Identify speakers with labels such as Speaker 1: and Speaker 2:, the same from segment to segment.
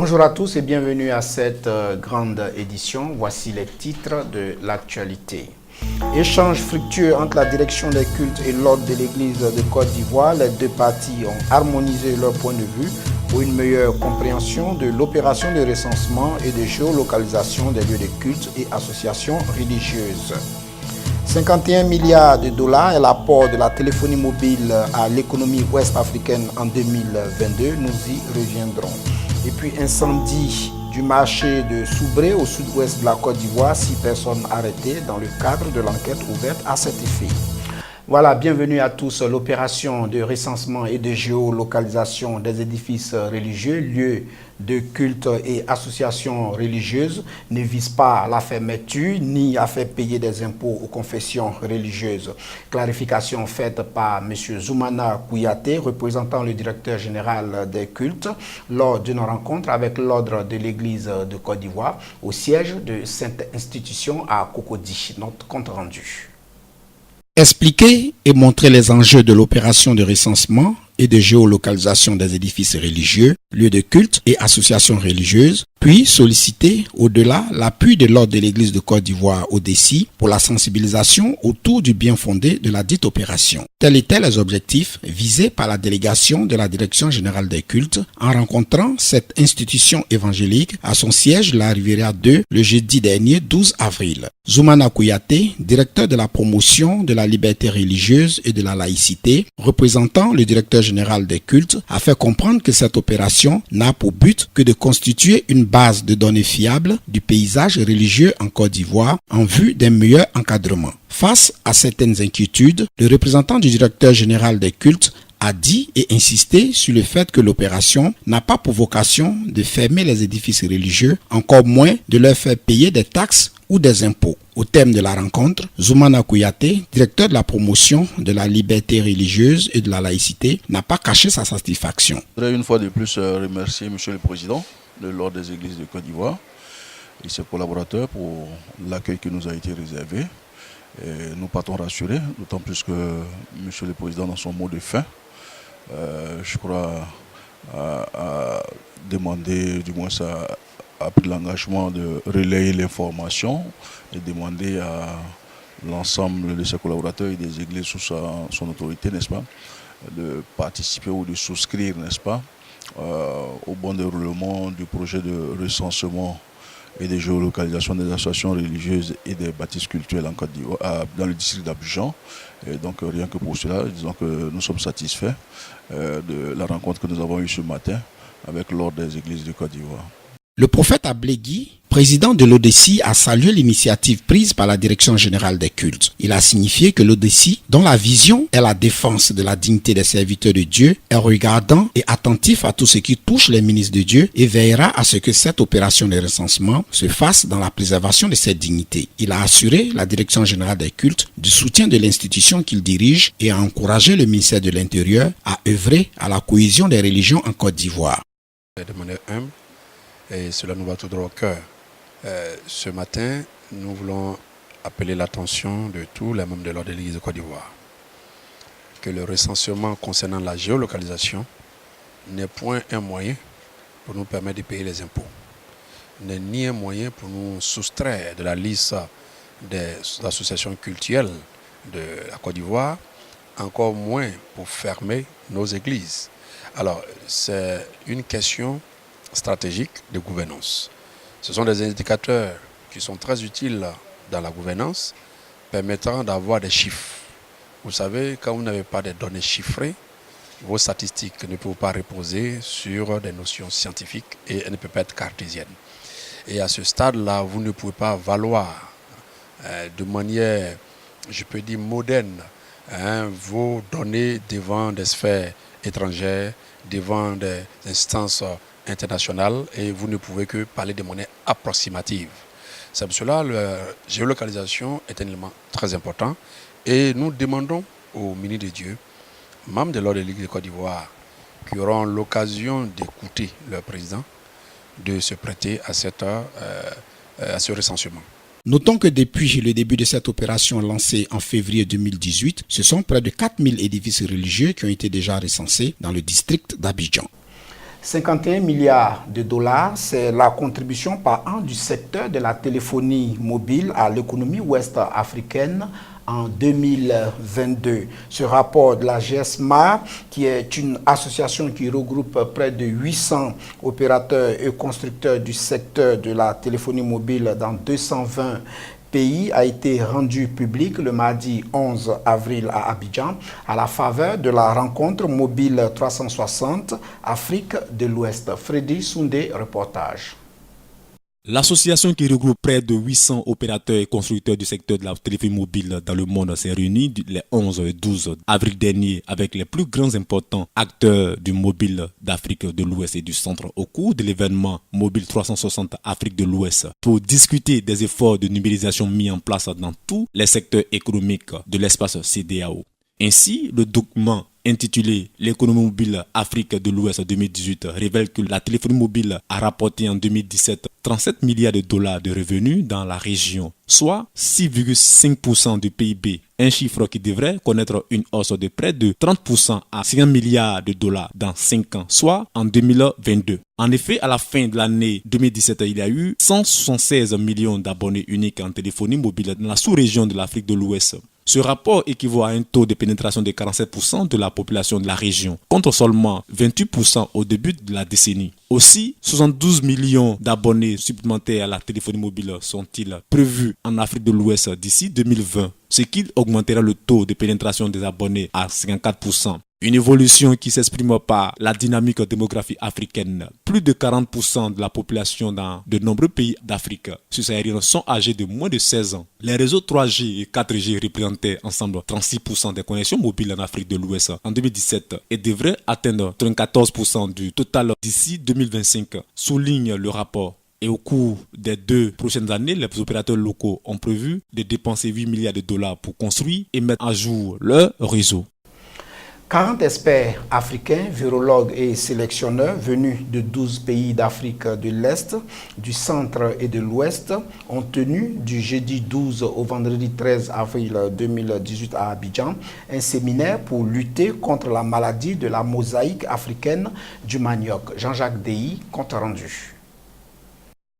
Speaker 1: Bonjour à tous et bienvenue à cette grande édition. Voici les titres de l'actualité. Échange fructueux entre la direction des cultes et l'ordre de l'Église de Côte d'Ivoire. Les deux parties ont harmonisé leur point de vue pour une meilleure compréhension de l'opération de recensement et de géolocalisation des lieux de culte et associations religieuses. 51 milliards de dollars est l'apport de la téléphonie mobile à l'économie ouest-africaine en 2022. Nous y reviendrons. Et puis incendie du marché de Soubré au sud-ouest de la Côte d'Ivoire, 6 personnes arrêtées dans le cadre de l'enquête ouverte à cet effet. Voilà, bienvenue à tous. L'opération de recensement et de géolocalisation des édifices religieux, lieux de culte et associations religieuses ne vise pas à la fermeture ni à faire payer des impôts aux confessions religieuses. Clarification faite par M. Zoumana Kouyaté, représentant le directeur général des cultes, lors d'une rencontre avec l'ordre de l'Église de Côte d'Ivoire au siège de cette institution à Cocody. Notre compte rendu. Expliquer et montrer les enjeux de l'opération de recensement et de géolocalisation des édifices religieux, lieux de culte et associations religieuses, puis solliciter au-delà l'appui de l'ordre de l'Église de Côte d'Ivoire ODECI pour la sensibilisation autour du bien fondé de la dite opération. Tels étaient les objectifs visés par la délégation de la Direction générale des cultes en rencontrant cette institution évangélique à son siège la Riviera 2 le jeudi dernier 12 avril. Zoumana Kouyaté, directeur de la promotion de la liberté religieuse et de la laïcité, représentant le directeur général des cultes, a fait comprendre que cette opération n'a pour but que de constituer une base de données fiables du paysage religieux en Côte d'Ivoire en vue d'un meilleur encadrement. Face à certaines inquiétudes, le représentant du directeur général des cultes a dit et insisté sur le fait que l'opération n'a pas pour vocation de fermer les édifices religieux, encore moins de leur faire payer des taxes ou des impôts. Au terme de la rencontre, Zoumana Kouyaté, directeur de la promotion de la liberté religieuse et de la laïcité, n'a pas caché sa satisfaction.
Speaker 2: Je voudrais une fois de plus remercier M. le Président de l'Ordre des Églises de Côte d'Ivoire et ses collaborateurs pour l'accueil qui nous a été réservé. Et nous partons rassurés, d'autant plus que M. le Président, dans son mot de fin, je crois, a demandé, du moins ça a pris l'engagement de relayer l'information et demander à l'ensemble de ses collaborateurs et des églises sous son autorité, n'est-ce pas, de participer ou de souscrire, n'est-ce pas, au bon déroulement du projet de recensement et de géolocalisation des associations religieuses et des bâtisses cultuelles en Côte d'Ivoire, dans le district d'Abidjan. Et donc rien que pour cela, disons que nous sommes satisfaits de la rencontre que nous avons eue ce matin avec l'Ordre des Églises de Côte d'Ivoire.
Speaker 1: Le prophète Ablégui, président de l'ODECI, a salué l'initiative prise par la Direction générale des cultes. Il a signifié que l'ODECI, dont la vision est la défense de la dignité des serviteurs de Dieu, est regardant et attentif à tout ce qui touche les ministres de Dieu et veillera à ce que cette opération de recensement se fasse dans la préservation de cette dignité. Il a assuré la Direction générale des cultes du soutien de l'institution qu'il dirige et a encouragé le ministère de l'Intérieur à œuvrer à la cohésion des religions en Côte d'Ivoire.
Speaker 3: De manière humble, et cela nous va tout droit au cœur. Ce matin, nous voulons appeler l'attention de tous les membres de l'Ordre de l'Église de Côte d'Ivoire que le recensement concernant la géolocalisation n'est point un moyen pour nous permettre de payer les impôts, n'est ni un moyen pour nous soustraire de la liste des associations cultuelles de la Côte d'Ivoire, encore moins pour fermer nos églises. Alors, c'est une question stratégique de gouvernance. Ce sont des indicateurs qui sont très utiles dans la gouvernance, permettant d'avoir des chiffres. Vous savez, quand vous n'avez pas de données chiffrées, vos statistiques ne peuvent pas reposer sur des notions scientifiques et elles ne peuvent pas être cartésiennes. Et à ce stade-là, vous ne pouvez pas valoir de manière, je peux dire, moderne, vos données devant des sphères étrangères, devant des instances internationales, et vous ne pouvez que parler de monnaie approximative. C'est pour cela que la géolocalisation est un élément très important et nous demandons aux ministres de Dieu, membres de l'Ordre de l'Église de Côte d'Ivoire, qui auront l'occasion d'écouter leur président, de se prêter à ce recensement.
Speaker 1: Notons que depuis le début de cette opération lancée en février 2018, ce sont près de 4000 édifices religieux qui ont été déjà recensés dans le district d'Abidjan. 51 milliards de dollars, c'est la contribution par an du secteur de la téléphonie mobile à l'économie ouest-africaine en 2022. Ce rapport de la GSMA, qui est une association qui regroupe près de 800 opérateurs et constructeurs du secteur de la téléphonie mobile dans 220 pays, a été rendu public le mardi 11 avril à Abidjan à la faveur de la rencontre mobile 360 Afrique de l'Ouest. Freddy Soundé, reportage.
Speaker 4: L'association qui regroupe près de 800 opérateurs et constructeurs du secteur de la téléphonie mobile dans le monde s'est réunie les 11 et 12 avril dernier avec les plus grands importants acteurs du mobile d'Afrique de l'Ouest et du Centre au cours de l'événement Mobile 360 Afrique de l'Ouest pour discuter des efforts de numérisation mis en place dans tous les secteurs économiques de l'espace CEDEAO. Ainsi, le document intitulé « L'économie mobile Afrique de l'Ouest 2018 » révèle que la téléphonie mobile a rapporté en 2017 37 milliards de dollars de revenus dans la région, soit 6,5% du PIB, un chiffre qui devrait connaître une hausse de près de 30% à 50 milliards de dollars dans 5 ans, soit en 2022. En effet, à la fin de l'année 2017, il y a eu 176 millions d'abonnés uniques en téléphonie mobile dans la sous-région de l'Afrique de l'Ouest. Ce rapport équivaut à un taux de pénétration de 47% de la population de la région, contre seulement 28% au début de la décennie. Aussi, 72 millions d'abonnés supplémentaires à la téléphonie mobile sont-ils prévus en Afrique de l'Ouest d'ici 2020, ce qui augmentera le taux de pénétration des abonnés à 54%. Une évolution qui s'exprime par la dynamique démographique africaine. Plus de 40% de la population dans de nombreux pays d'Afrique subsaharienne sont âgés de moins de 16 ans. Les réseaux 3G et 4G représentaient ensemble 36% des connexions mobiles en Afrique de l'Ouest en 2017 et devraient atteindre 34% du total d'ici 2025, souligne le rapport. Et au cours des 2 prochaines années, les opérateurs locaux ont prévu de dépenser 8 milliards de dollars pour construire et mettre à jour leur réseau.
Speaker 1: 40 experts africains, virologues et sélectionneurs venus de 12 pays d'Afrique de l'Est, du Centre et de l'Ouest ont tenu du jeudi 12 au vendredi 13 avril 2018 à Abidjan un séminaire pour lutter contre la maladie de la mosaïque africaine du manioc. Jean-Jacques Dehi, compte rendu.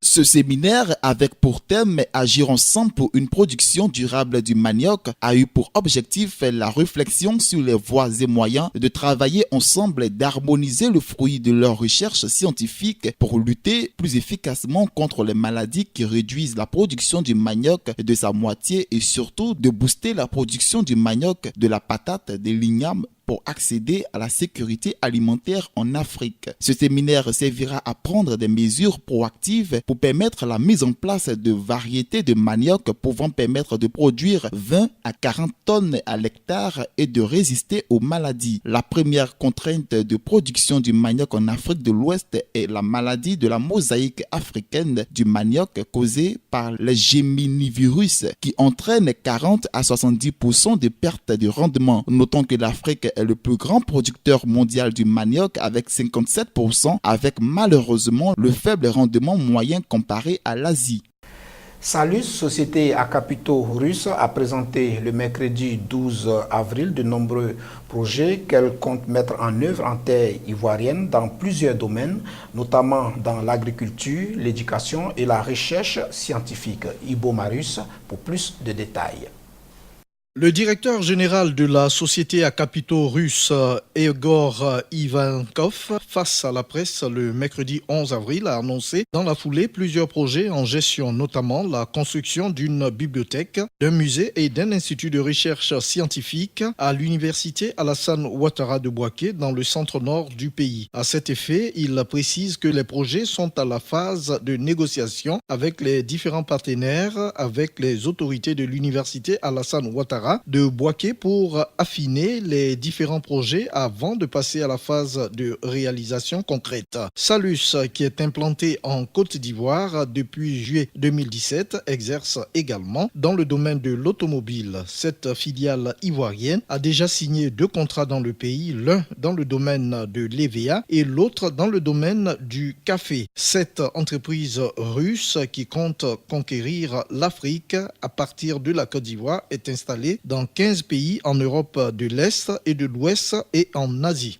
Speaker 5: Ce séminaire, avec pour thème « Agir ensemble pour une production durable du manioc », a eu pour objectif la réflexion sur les voies et moyens de travailler ensemble et d'harmoniser le fruit de leurs recherches scientifiques pour lutter plus efficacement contre les maladies qui réduisent la production du manioc de sa moitié et surtout de booster la production du manioc, de la patate, des lignames, pour accéder à la sécurité alimentaire en Afrique. Ce séminaire servira à prendre des mesures proactives pour permettre la mise en place de variétés de manioc pouvant permettre de produire 20 à 40 tonnes à l'hectare et de résister aux maladies. La première contrainte de production du manioc en Afrique de l'Ouest est la maladie de la mosaïque africaine du manioc causée par le géminivirus qui entraîne 40 à 70% de pertes de rendement. Notons que l'Afrique est le plus grand producteur mondial du manioc avec 57%, avec malheureusement le faible rendement moyen comparé à l'Asie.
Speaker 1: Salus, société à capitaux russes, a présenté le mercredi 12 avril de nombreux projets qu'elle compte mettre en œuvre en terre ivoirienne dans plusieurs domaines, notamment dans l'agriculture, l'éducation et la recherche scientifique. Ibo Marius pour plus de détails.
Speaker 6: Le directeur général de la société à capitaux russe, Egor Ivankov, face à la presse le mercredi 11 avril, a annoncé dans la foulée plusieurs projets en gestion, notamment la construction d'une bibliothèque, d'un musée et d'un institut de recherche scientifique à l'université Alassane Ouattara de Bouaké dans le centre-nord du pays. À cet effet, il précise que les projets sont à la phase de négociation avec les différents partenaires, avec les autorités de l'université Alassane Ouattara de Bouaké pour affiner les différents projets avant de passer à la phase de réalisation concrète. Salus, qui est implanté en Côte d'Ivoire depuis juillet 2017, exerce également dans le domaine de l'automobile. Cette filiale ivoirienne a déjà signé 2 contrats dans le pays, l'un dans le domaine de l'EVA et l'autre dans le domaine du café. Cette entreprise russe qui compte conquérir l'Afrique à partir de la Côte d'Ivoire est installée dans 15 pays en Europe de l'Est et de l'Ouest et en Asie.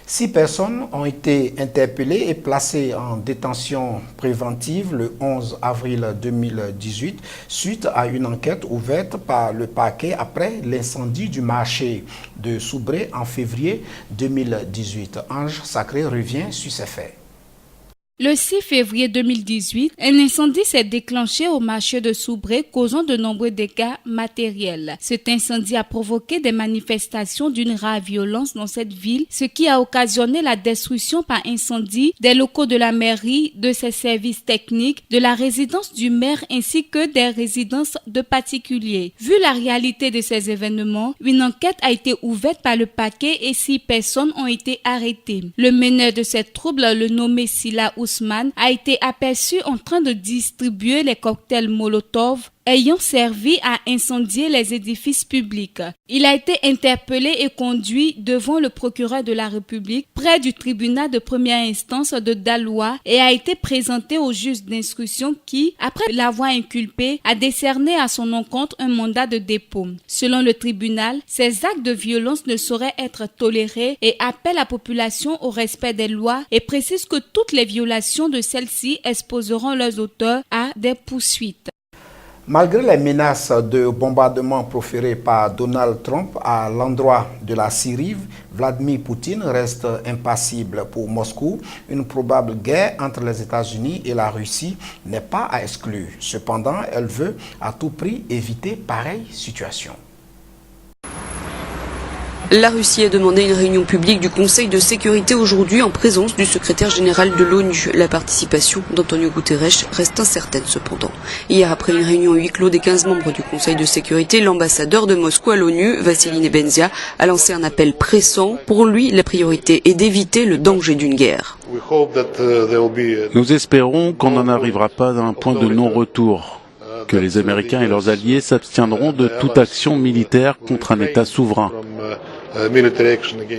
Speaker 1: 6 personnes ont été interpellées et placées en détention préventive le 11 avril 2018 suite à une enquête ouverte par le parquet après l'incendie du marché de Soubré en février 2018. Ange Sacré revient sur ces faits.
Speaker 7: Le 6 février 2018, un incendie s'est déclenché au marché de Soubré, causant de nombreux dégâts matériels. Cet incendie a provoqué des manifestations d'une rare violence dans cette ville, ce qui a occasionné la destruction par incendie des locaux de la mairie, de ses services techniques, de la résidence du maire ainsi que des résidences de particuliers. Vu la réalité de ces événements, une enquête a été ouverte par le parquet et 6 personnes ont été arrêtées. Le meneur de ces troubles, le nommé Sila Ousmane, a été aperçu en train de distribuer les cocktails Molotov ayant servi à incendier les édifices publics. Il a été interpellé et conduit devant le procureur de la République près du tribunal de première instance de Daloa et a été présenté au juge d'instruction qui, après l'avoir inculpé, a décerné à son encontre un mandat de dépôt. Selon le tribunal, ces actes de violence ne sauraient être tolérés et appelle la population au respect des lois et précise que toutes les violations de celles-ci exposeront leurs auteurs à des poursuites.
Speaker 1: Malgré les menaces de bombardement proférées par Donald Trump à l'endroit de la Syrie, Vladimir Poutine reste impassible. Pour Moscou, une probable guerre entre les États-Unis et la Russie n'est pas à exclure. Cependant, elle veut à tout prix éviter pareille situation.
Speaker 8: La Russie a demandé une réunion publique du Conseil de sécurité aujourd'hui en présence du secrétaire général de l'ONU. La participation d'Antonio Guterres reste incertaine cependant. Hier, après une réunion à huis clos des 15 membres du Conseil de sécurité, l'ambassadeur de Moscou à l'ONU, Vassili Nebenzia, a lancé un appel pressant. Pour lui, la priorité est d'éviter le danger d'une guerre.
Speaker 9: Nous espérons qu'on n'en arrivera pas à un point de non-retour, que les Américains et leurs alliés s'abstiendront de toute action militaire contre un État souverain.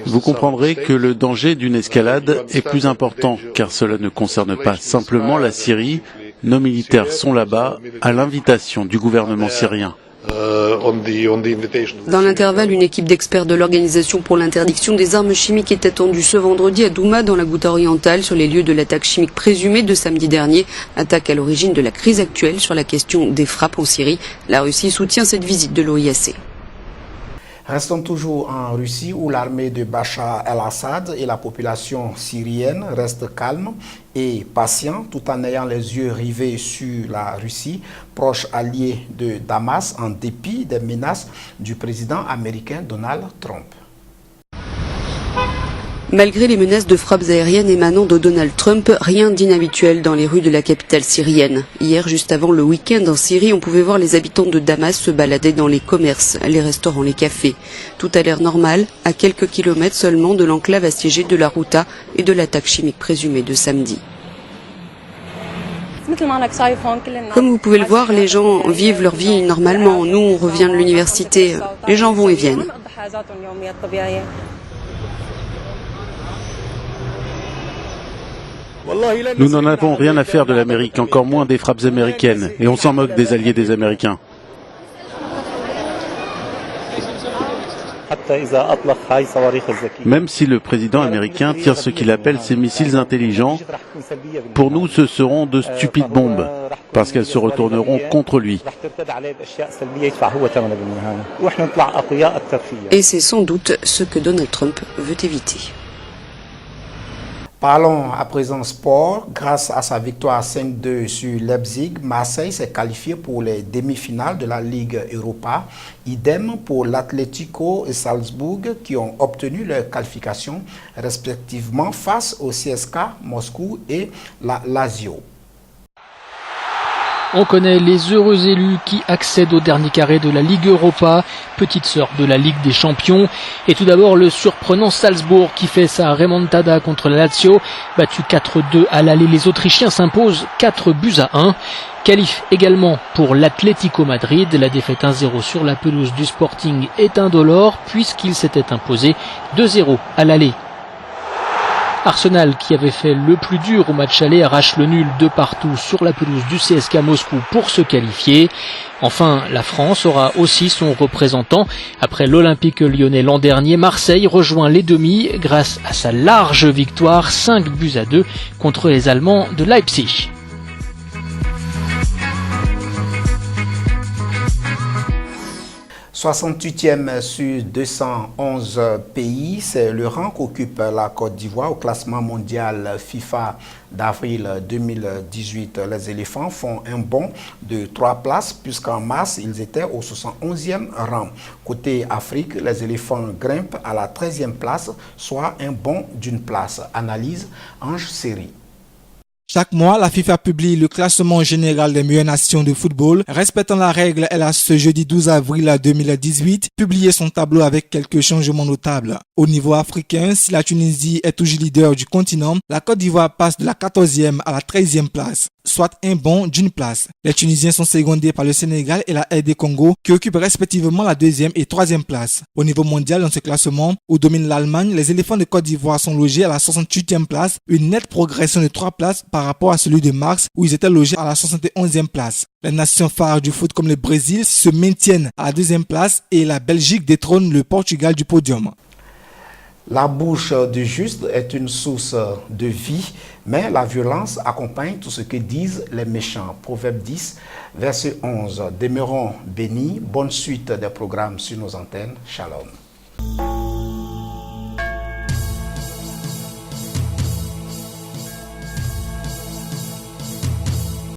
Speaker 9: Vous comprendrez que le danger d'une escalade est plus important, car cela ne concerne pas simplement la Syrie. Nos militaires sont là-bas à l'invitation du gouvernement syrien.
Speaker 8: Dans l'intervalle, une équipe d'experts de l'Organisation pour l'interdiction des armes chimiques est attendue ce vendredi à Douma, dans la Ghouta orientale, sur les lieux de l'attaque chimique présumée de samedi dernier. Attaque à l'origine de la crise actuelle sur la question des frappes en Syrie. La Russie soutient cette visite de l'OIAC.
Speaker 1: Restons toujours en Russie où l'armée de Bachar el-Assad et la population syrienne restent calmes et patients tout en ayant les yeux rivés sur la Russie, proche allié de Damas, en dépit des menaces du président américain Donald Trump.
Speaker 8: Malgré les menaces de frappes aériennes émanant de Donald Trump, rien d'inhabituel dans les rues de la capitale syrienne. Hier, juste avant le week-end en Syrie, on pouvait voir les habitants de Damas se balader dans les commerces, les restaurants, les cafés. Tout a l'air normal, à quelques kilomètres seulement de l'enclave assiégée de la Ghouta et de l'attaque chimique présumée de samedi. Comme vous pouvez le voir, les gens vivent leur vie normalement. Nous, on revient de l'université. Les gens vont et viennent.
Speaker 9: Nous n'en avons rien à faire de l'Amérique, encore moins des frappes américaines, et on s'en moque des alliés des Américains. Même si le président américain tire ce qu'il appelle ses missiles intelligents, pour nous ce seront de stupides bombes, parce qu'elles se retourneront contre lui.
Speaker 8: Et c'est sans doute ce que Donald Trump veut éviter.
Speaker 1: Parlons à présent sport. Grâce à sa victoire 5-2 sur Leipzig, Marseille s'est qualifié pour les demi-finales de la Ligue Europa. Idem pour l'Atlético et Salzbourg qui ont obtenu leur qualification respectivement face au CSKA Moscou et la Lazio.
Speaker 10: On connaît les heureux élus qui accèdent au dernier carré de la Ligue Europa, petite sœur de la Ligue des Champions. Et tout d'abord le surprenant Salzbourg qui fait sa remontada contre la Lazio. Battu 4-2 à l'aller, les Autrichiens s'imposent 4-1. Qualif également pour l'Atlético Madrid. La défaite 1-0 sur la pelouse du Sporting est indolore puisqu'il s'était imposé 2-0 à l'aller. Arsenal, qui avait fait le plus dur au match aller, arrache le nul 2-2 sur la pelouse du CSKA Moscou pour se qualifier. Enfin, la France aura aussi son représentant. Après l'Olympique lyonnais l'an dernier, Marseille rejoint les demi grâce à sa large victoire 5-2 contre les Allemands de Leipzig.
Speaker 1: « 68e sur 211 pays, c'est le rang qu'occupe la Côte d'Ivoire au classement mondial FIFA d'avril 2018. Les éléphants font un bond de 3 places puisqu'en mars, ils étaient au 71e rang. Côté Afrique, les éléphants grimpent à la 13e place, soit un bond d'une place. Analyse Ange Série.
Speaker 11: Chaque mois, la FIFA publie le classement général des meilleures nations de football. Respectant la règle, elle a ce jeudi 12 avril 2018 publié son tableau avec quelques changements notables. Au niveau africain, si la Tunisie est toujours leader du continent, la Côte d'Ivoire passe de la 14e à la 13e place, soit un bond d'une place. Les Tunisiens sont secondés par le Sénégal et la RD Congo qui occupent respectivement la 2e et 3e place. Au niveau mondial, dans ce classement, où domine l'Allemagne, les éléphants de Côte d'Ivoire sont logés à la 68e place, une nette progression de 3 places par rapport à celui de mars où ils étaient logés à la 71e place. Les nations phares du foot comme le Brésil se maintiennent à la 2e place et la Belgique détrône le Portugal du podium.
Speaker 1: La bouche du juste est une source de vie, mais la violence accompagne tout ce que disent les méchants. Proverbe 10, verset 11. Demeurons bénis. Bonne suite des programmes sur nos antennes. Shalom.